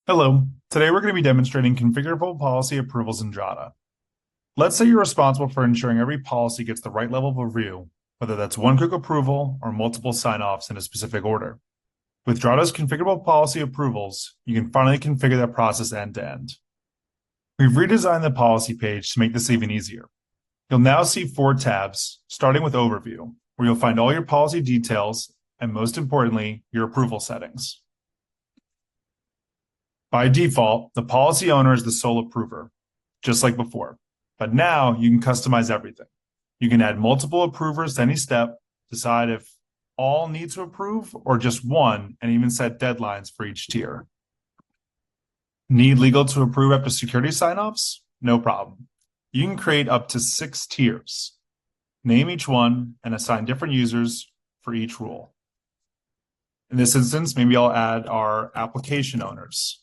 Hello. Today we're going to be demonstrating configurable policy approvals in Drata. Let's say you're responsible for ensuring every policy gets the right level of review, whether that's one quick approval or multiple sign-offs in a specific order. With Drata's configurable policy approvals, you can finally configure that process end-to-end. We've redesigned the policy page to make this even easier. You'll now see 4 tabs, starting with Overview, where you'll find all your policy details and, most importantly, your approval settings. By default, the policy owner is the sole approver, just like before. But now you can customize everything. You can add multiple approvers to any step, decide if all need to approve or just one, and even set deadlines for each tier. Need legal to approve up to security sign-offs? No problem. You can create up to 6 tiers. Name each one and assign different users for each rule. In this instance, maybe I'll add our application owners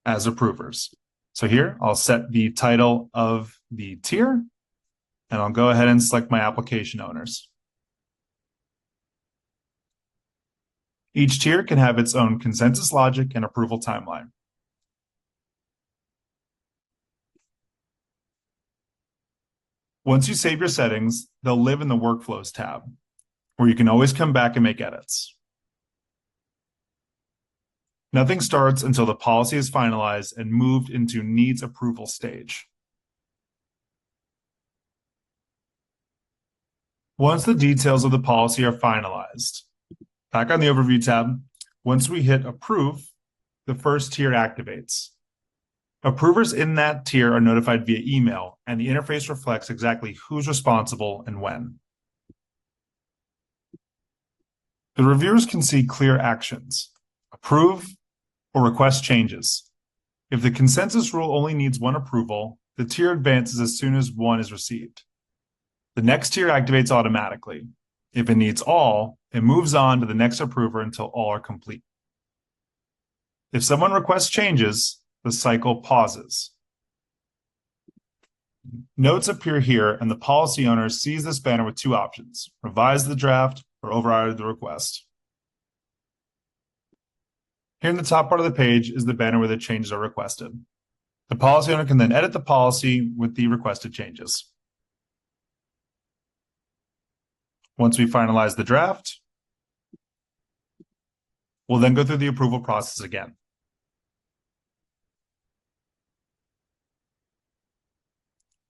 as approvers. So here, I'll set the title of the tier, and I'll go ahead and select my application owners. Each tier can have its own consensus logic and approval timeline. Once you save your settings, they'll live in the Workflows tab, where you can always come back and make edits. Nothing starts until the policy is finalized and moved into Needs Approval stage. Once the details of the policy are finalized, back on the Overview tab, once we hit Approve, the first tier activates. Approvers in that tier are notified via email, and the interface reflects exactly who's responsible and when. The reviewers can see clear actions: approve or request changes. If the consensus rule only needs one approval, the tier advances as soon as one is received. The next tier activates automatically. If it needs all, it moves on to the next approver until all are complete. If someone requests changes, the cycle pauses. Notes appear here, and the policy owner sees this banner with 2 options: revise the draft or override the request. Here in the top part of the page is the banner where the changes are requested. The policy owner can then edit the policy with the requested changes. Once we finalize the draft, we'll then go through the approval process again.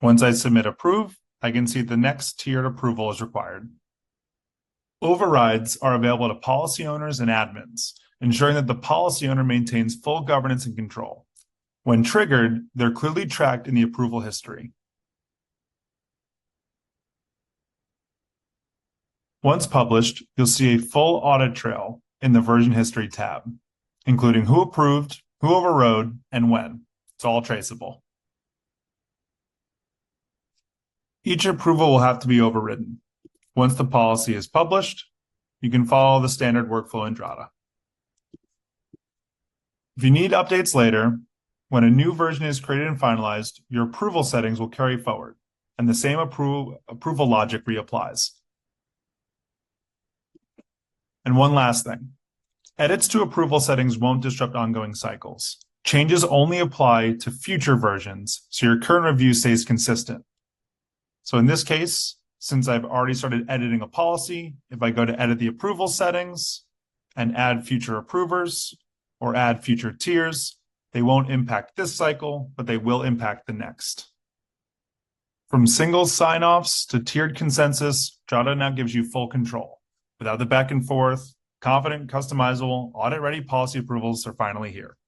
Once I submit approve, I can see the next tiered approval is required. Overrides are available to policy owners and admins, ensuring that the policy owner maintains full governance and control. When triggered, they're clearly tracked in the approval history. Once published, you'll see a full audit trail in the version history tab, including who approved, who overrode, and when. It's all traceable. Each approval will have to be overridden. Once the policy is published, you can follow the standard workflow in Drata. If you need updates later, when a new version is created and finalized, your approval settings will carry forward, and the same approval logic reapplies. And one last thing. Edits to approval settings won't disrupt ongoing cycles. Changes only apply to future versions, so your current review stays consistent. So in this case, since I've already started editing a policy, if I go to edit the approval settings and add future approvers or add future tiers, they won't impact this cycle, but they will impact the next. From single sign-offs to tiered consensus, Drata now gives you full control. Without the back and forth, confident, customizable, audit-ready policy approvals are finally here.